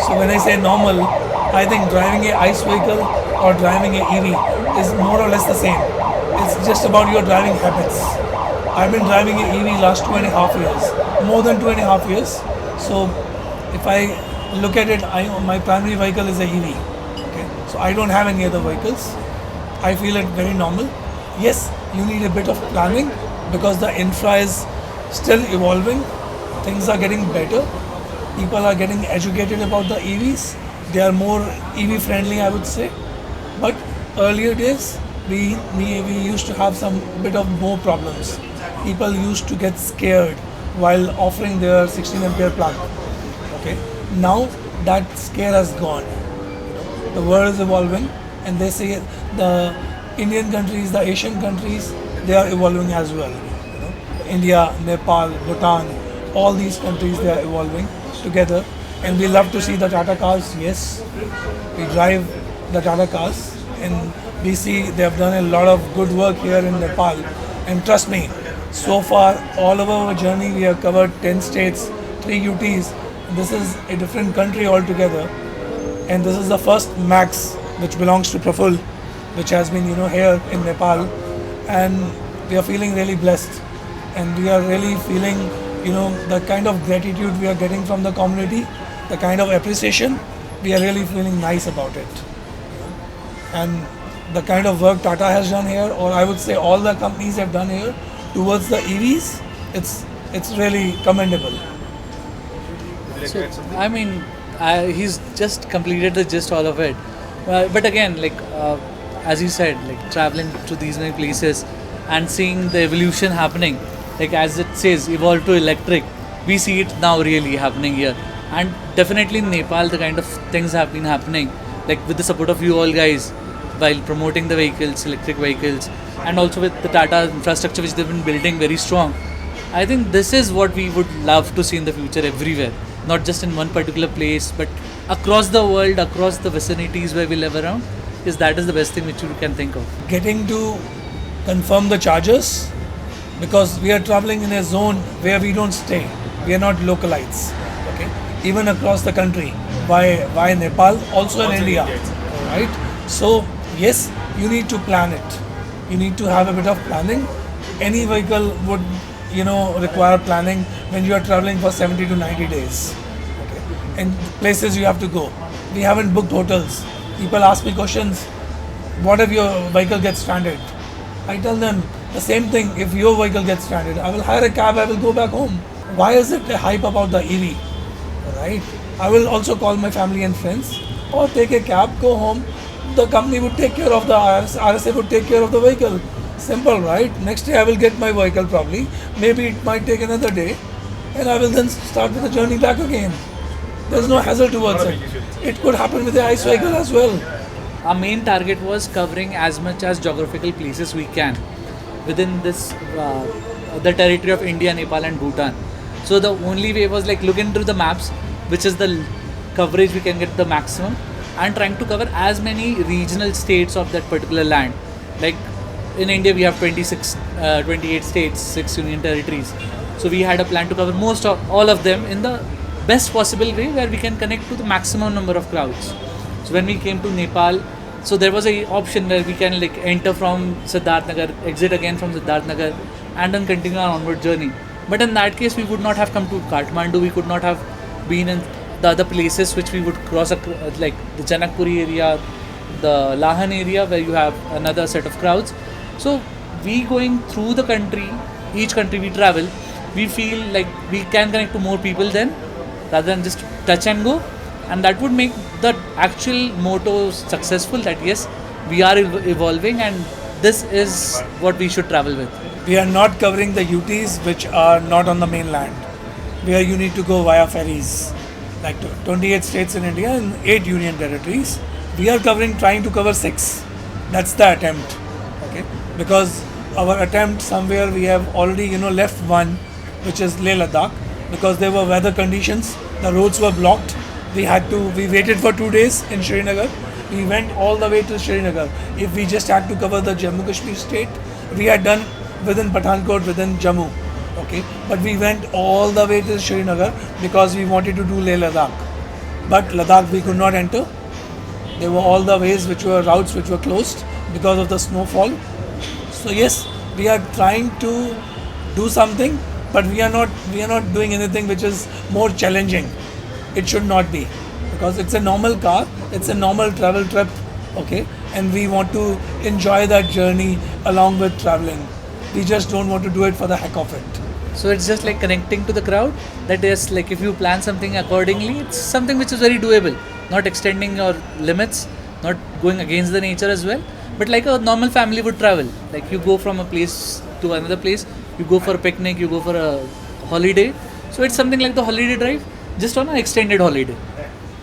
So when I say normal, I think driving a ICE vehicle or driving a EV is more or less the same. It's just about your driving habits. I've been driving a EV last 2.5 years, more than 2.5 years. So if I look at it, my primary vehicle is a EV. Okay, so I don't have any other vehicles. I feel it very normal. Yes, you need a bit of planning because the infra is still evolving. Things are getting better. People are getting educated about the EVs. They are more EV friendly, I would say. But earlier days, we used to have some bit of more problems. People used to get scared while offering their 16 ampere plug. Okay, now that scare has gone. The world is evolving, and they say the Indian countries, the Asian countries, they are evolving as well. India, Nepal, Bhutan, all these countries, they are evolving together, and we love to see the Tata cars. Yes, we drive the Tata cars, and we see they have done a lot of good work here in Nepal. And trust me, so far all over our journey, we have covered 10 states, 3 UTs. This is a different country altogether, and this is the first Max which belongs to Praful, which has been here in Nepal, and we are feeling really blessed, and we are really feeling the kind of gratitude we are getting from the community, the kind of appreciation. We are really feeling nice about it, and the kind of work Tata has done here, or I would say all the companies have done here towards the EVs, it's really commendable. So, I mean, he's just completed the gist all of it. But again, as you said, traveling to these many places and seeing the evolution happening, as it says, evolve to electric, we see it now really happening here. And definitely in Nepal, the kind of things have been happening, with the support of you all guys, while promoting the vehicles, electric vehicles, and also with the Tata infrastructure which they've been building very strong. I think this is what we would love to see in the future everywhere, not just in one particular place, but across the world, across the vicinities where we live around. That is the best thing which you can think of. Getting to confirm the charges, because we are traveling in a zone where we don't stay. We are not localites. Okay, even across the country. Why Nepal? Also in India, right? So yes, you need to plan it. You need to have a bit of planning. Any vehicle would require planning when you are traveling for 70 to 90 days. Okay, and places you have to go. We haven't booked hotels. People ask me questions. What if your vehicle gets stranded? I tell them the same thing. If your vehicle gets stranded, I will hire a cab. I will go back home. Why is it a hype about the EV? Right? I will also call my family and friends, or take a cab, go home. The company would take care of the RSA would take care of the vehicle. Simple, right? Next day I will get my vehicle probably. Maybe it might take another day, and I will then start with the journey back again. There's no hassle towards it. It could happen with the ICE vehicle as well. Our main target was covering as much as geographical places we can within this the territory of India, Nepal and Bhutan. So the only way was looking through the maps, which is the coverage we can get the maximum, and trying to cover as many regional states of that particular land. In India we have 28 states, 6 union territories. So we had a plan to cover all of them in the best possible way where we can connect to the maximum number of crowds. So when we came to Nepal, so there was a option where we can enter from Siddharth Nagar, exit again from Siddharth Nagar, and then continue our onward journey. But in that case, we would not have come to Kathmandu. We could not have been in the other places which we would cross, the Janakpuri area, the Lahan area, where you have another set of crowds. So we going through the country, each country we travel, we feel like we can connect to more people then, rather than just touch and go. And that would make the actual motto successful, that yes, we are evolving and this is what we should travel with. We are not covering the UTs which are not on the mainland, where you need to go via ferries. 28 states in India and 8 union territories. We are trying to cover 6. That's the attempt. Okay, because our attempt somewhere we have already left one, which is Leh Ladakh, because there were weather conditions. The roads were blocked. We waited for 2 days in Srinagar. We went all the way to Srinagar. If we just had to cover the Jammu Kashmir state, we had done within Pathankot, within Jammu. Okay, but we went all the way to Srinagar because we wanted to do Leh Ladakh. but Ladakh we could not enter. There were all the ways which were routes which were closed because of the snowfall. So yes, we are trying to do something, but we are not doing anything which is more challenging. It should not be, because it's a normal car, it's a normal travel trip, okay, and we want to enjoy that journey along with traveling. We just don't want to do it for the heck of it. So it's just like connecting to the crowd. That is like if you plan something accordingly, it's something which is very doable. Not extending your limits, not going against the nature as well. But like a normal family would travel. Like you go from a place to another place, you go for a picnic, you go for a holiday. So it's something like the holiday drive, just on an extended holiday.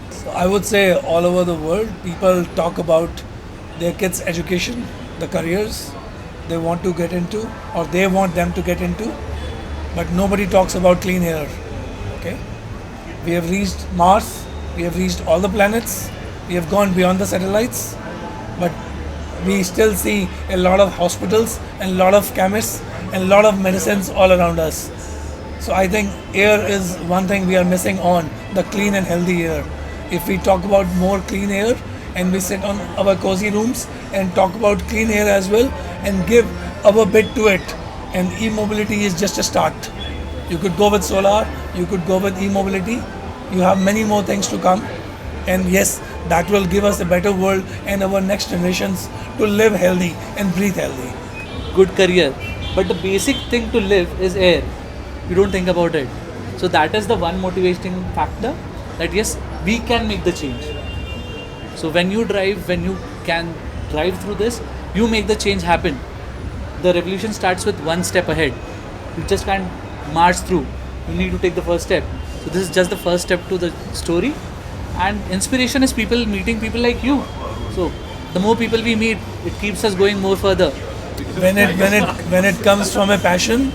So I would say all over the world, people talk about their kids' education, the careers they want to get into or they want them to get into, but nobody talks about clean air. Okay, we have reached Mars, we have reached all the planets, we have gone beyond the satellites, but we still see a lot of hospitals and a lot of chemists and a lot of medicines all around us. So I think air is one thing we are missing on, the clean and healthy air. If we talk about more clean air and we sit on our cozy rooms and talk about clean air as well and give our bit to it, and e-mobility is just a start. You could go with solar, you could go with e-mobility, you have many more things to come, and yes, that will give us a better world and our next generations to live healthy and breathe healthy. Good career. But the basic thing to live is air. You don't think about it. So that is the one motivating factor, that yes, we can make the change. So when you drive, when you can drive through this, you make the change happen. The revolution starts with one step ahead. You just can't march through. You need to take the first step. So this is just the first step to the story. And inspiration is people meeting people like you. So the more people we meet, it keeps us going more further. When it comes from a passion,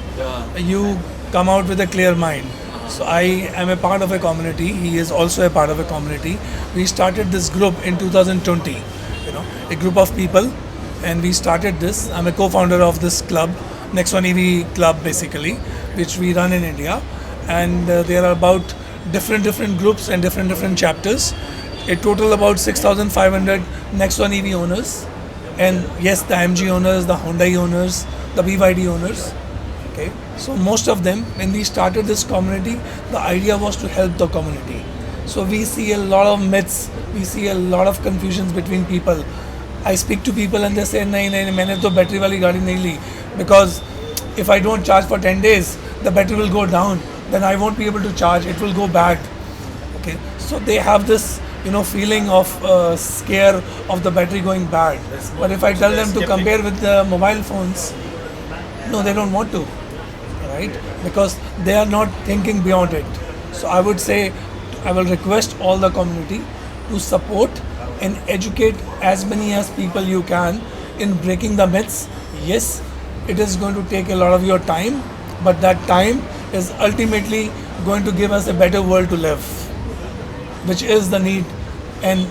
you come out with a clear mind. So I am a part of a community. He is also a part of a community. We started this group in 2020. A group of people, and we started this. I'm a co-founder of this club, Next One EV Club, basically, which we run in India, and there are about different groups and different chapters. A total about 6,500 Next One EV owners, and yes, the MG owners, the Hyundai owners, the BYD owners. Okay, so most of them, when we started this community, the idea was to help the community. So we see a lot of myths, we see a lot of confusions between people. I speak to people and they say, नहीं मैंने तो battery वाली गाड़ी नहीं ली, because if I don't charge for 10 days, the battery will go down, then I won't be able to charge, it will go bad. Okay, so they have this feeling of scare of the battery going bad. But if I tell them to compare with the mobile phones, no, they don't want to, right? Because they are not thinking beyond it. So I would say, I will request all the community to support and educate as many as people you can in breaking the myths. Yes, it is going to take a lot of your time, but that time is ultimately going to give us a better world to live, which is the need. And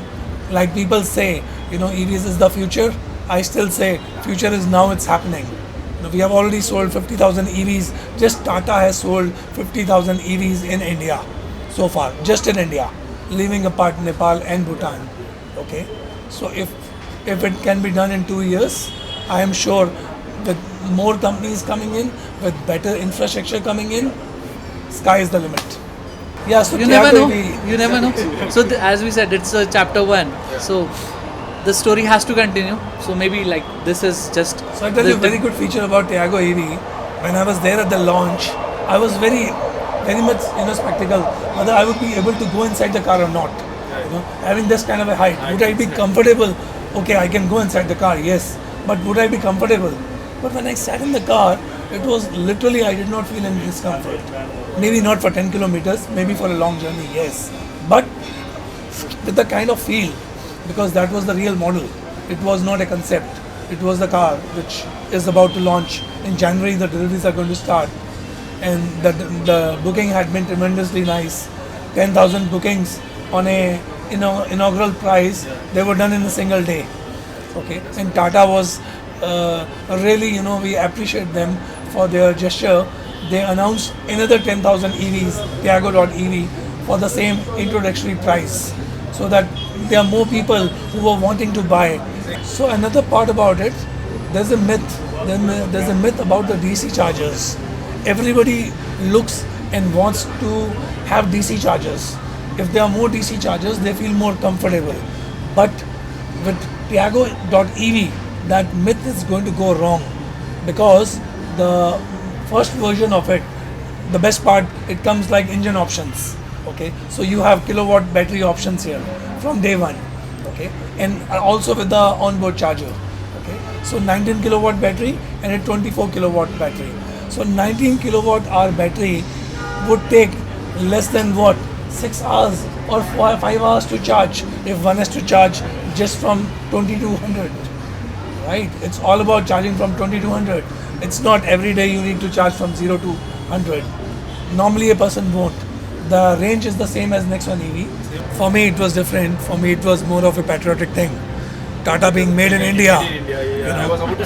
like people say, EVs is the future. I still say future is now, it's happening. We have already sold 50,000 EVs. Just Tata has sold 50,000 EVs in India so far, just in India, leaving apart Nepal and Bhutan. Okay, so if it can be done in 2 years, I am sure with more companies coming in, with better infrastructure coming in, sky is the limit. Yeah, so You never know. You never know. So as we said, it's chapter 1. So the story has to continue. So maybe like this is just. So I tell you a very good feature about Tiago EV. When I was there at the launch, I was very much skeptical whether I would be able to go inside the car or not. Having this kind of a height, would I be comfortable? Okay, I can go inside the car, yes, but would I be comfortable? But when I sat in the car, it was literally, I did not feel any discomfort. Maybe not for 10 kilometers, maybe for a long journey, yes, but with the kind of feel, because that was the real model. It was not a concept. It was the car which is about to launch in January. The deliveries are going to start, and the booking had been tremendously nice. 10,000 bookings on a inaugural price. They were done in a single day. Okay, and Tata was really, we appreciate them for their gesture. They announced another 10,000 EVs, Tiago.EV, for the same introductory price, so that there are more people who are wanting to buy. So another part about it, there's a myth. There's a myth about the DC chargers. Everybody looks and wants to have DC chargers. If there are more DC chargers, they feel more comfortable. But with Tiago.ev, that myth is going to go wrong, because the first version of it, the best part, it comes like engine options. Okay, so you have kilowatt battery options here from day one. Okay, and also with the onboard charger. Okay, so 19 kilowatt battery and a 24 kilowatt battery. So 19 kilowatt hour battery would take less than what, 6 hours or 5 hours to charge if one has to charge just from 2200. Right? It's all about charging from 2200. It's not every day you need to charge from 0 to 100. Normally a person won't. The range is the same as Nexon EV. For me it was different. For me it was more of a patriotic thing. Tata being made in India.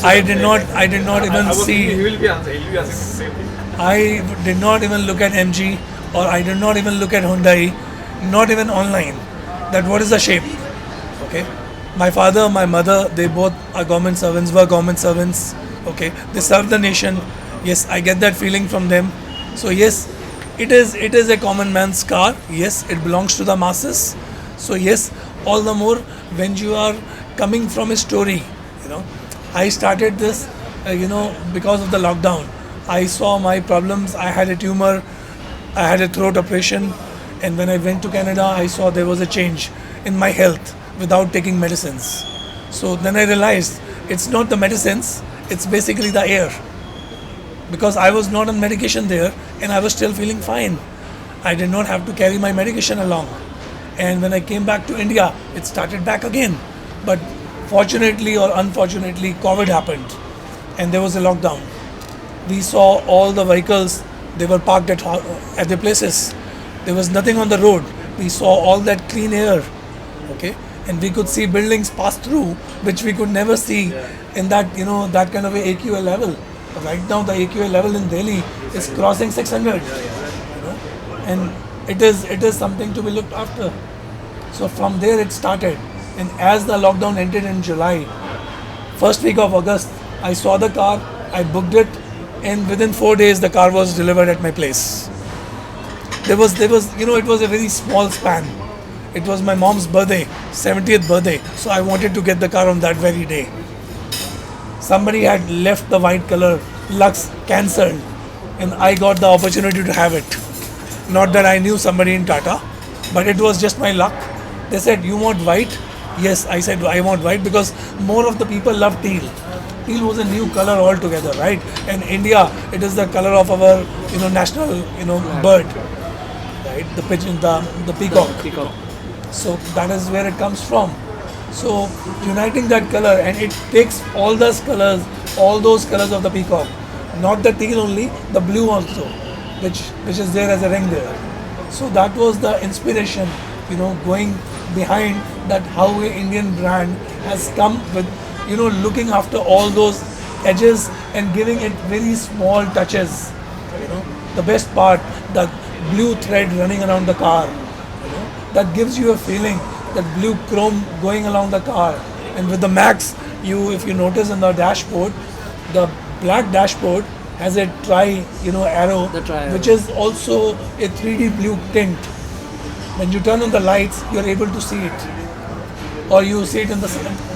I did not even see. He will be asking the same thing. I did not even look at MG, or I did not even look at Hyundai, not even online. That what is the shape? Okay. My father, my mother, they both are government servants, were government servants. Okay. They serve the nation. Yes, I get that feeling from them. So yes, it is a common man's car. Yes, it belongs to the masses. So yes, all the more when you are coming from a story, I started this, because of the lockdown. I saw my problems. I had a tumor, I had a throat operation, and when I went to Canada, I saw there was a change in my health without taking medicines. So then I realized it's not the medicines, it's basically the air. Because I was not on medication there and I was still feeling fine. I did not have to carry my medication along. And when I came back to India, it started back again. But fortunately or unfortunately, COVID happened and there was a lockdown. We saw all the vehicles, they were parked at their places. There was nothing on the road. We saw all that clean air, okay, and we could see buildings pass through, which we could never see in that that kind of a AQA level. Right now, the AQA level in Delhi is crossing 600, and it is something to be looked after. So from there it started, and as the lockdown ended in July, first week of August, I saw the car, I booked it, and within 4 days the car was delivered at my place. There was it was a very small span. It was my mom's birthday, 70th birthday, so I wanted to get the car on that very day. Somebody had left the white color Lux cancelled, and I got the opportunity to have it. Not that I knew somebody in Tata, but it was just my luck. They said, "You want white?" Yes, I said I want white because more of the people love teal. Teal was a new color altogether, right? And India, it is the color of our national bird, right? The pigeon, the peacock. So that is where it comes from. So uniting that color, and it takes all those colors of the peacock, not the teal only, the blue also, which is there as a ring there. So that was the inspiration, going behind that, how an Indian brand has come with, looking after all those edges and giving it very small touches. The best part, the blue thread running around the car, that gives you a feeling, that blue chrome going along the car. And with the Max, if you notice in the dashboard, the black dashboard has a arrow, which is also a 3D blue tint. When you turn on the lights, you're able to see it, or you see it in the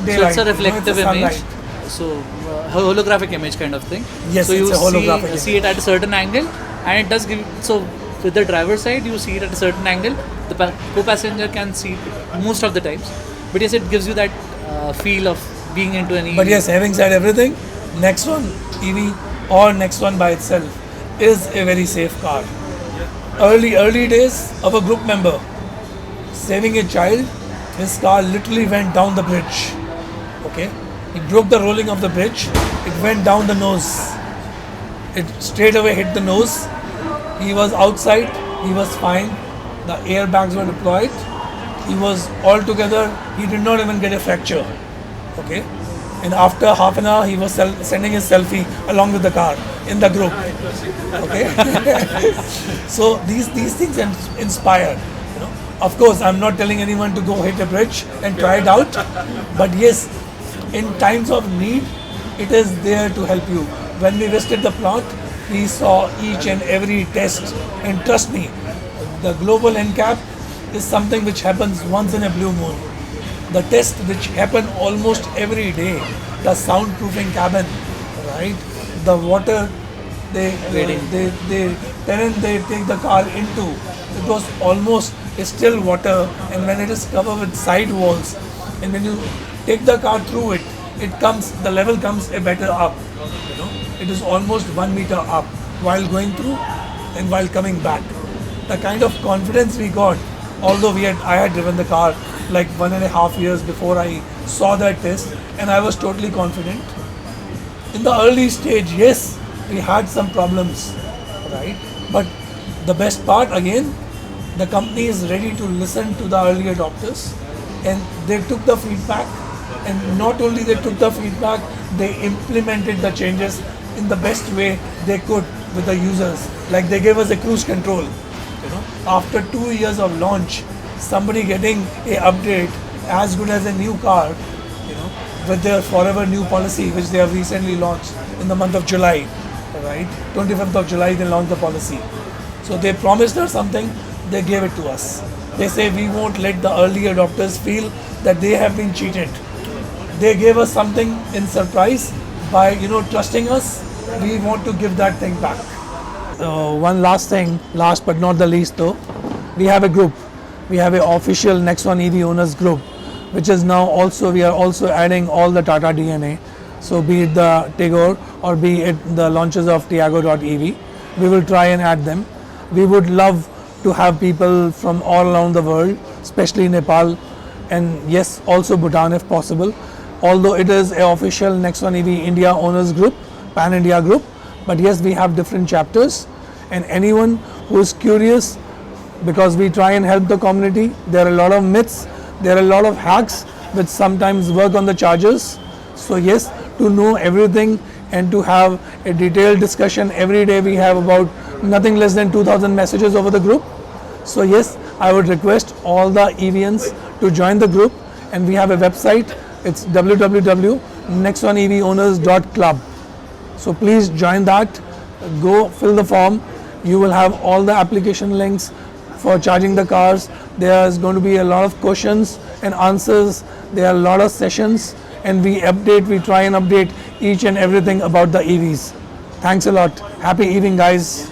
daylight. So it's a reflective image. Sunlight. So holographic image kind of thing. Yes, so it's you a holographic see it at a certain angle, and it does give. So with the driver's side, you see it at a certain angle. The co-passenger can see it most of the times, but yes, it gives you that feel of being into any. But yes, having said everything, Nexon EV or Nexon by itself is a very safe car. Early days of a group member saving a child, his car literally went down the bridge. Okay, he broke the rolling of the bridge. It went down the nose. It straight away hit the nose. He was outside. He was fine. The airbags were deployed. He was all together. He did not even get a fracture. Okay, and after half an hour, he was sending his selfie along with the car in the group. Okay, so these things inspire. Of course, I'm not telling anyone to go hit a bridge and try it out, but yes, in times of need, it is there to help you. When we visited the plant, we saw each and every test, and trust me, the global NCAP is something which happens once in a blue moon. The test which happen almost every day, the soundproofing cabin, right? The water they terrain they take the car into, it was almost still water, and when it is covered with side walls, and when you take the car through it, the level comes a better up. You know, it is almost 1 meter up while going through and while coming back. The kind of confidence we got, although I had driven the car like 1.5 years before I saw that test, and I was totally confident. In the early stage, yes, we had some problems, right? But the best part again, the company is ready to listen to the early adopters, and they took the feedback, and not only they took the feedback, they implemented the changes in the best way they could with the users. Like they gave us a cruise control. You know, after 2 years of launch, somebody getting a update as good as a new car, you know, with their forever new policy, which they have recently launched in the month of July, right? 25th of July, they launched the policy. So they promised us something, they gave it to us. They say we won't let the early adopters feel that they have been cheated. They gave us something in surprise by, you know, trusting us. We want to give that thing back. One last thing, last but not the least though, we have a group. We have an official Next One EV owners group, which is now also, we are also adding all the Tata DNA. So be it the Tigor or be it the launches of Tiago.ev, we will try and add them. We would love to have people from all around the world, especially Nepal, and yes, also Bhutan if possible. Although it is an official Next One EV India owners group, Pan India group, but yes, we have different chapters, and anyone who is curious, because we try and help the community. There are a lot of myths, there are a lot of hacks which sometimes work on the chargers. So yes, to know everything and to have a detailed discussion every day, we have about nothing less than 2,000 messages over the group. So yes, I would request all the EVians to join the group, and we have a website. It's www.nextoneevowners.club. So please join that, go fill the form. You will have all the application links for charging the cars. There's going to be a lot of questions and answers. There are a lot of sessions, and we try and update each and everything about the EVs. Thanks a lot. Happy evening, guys.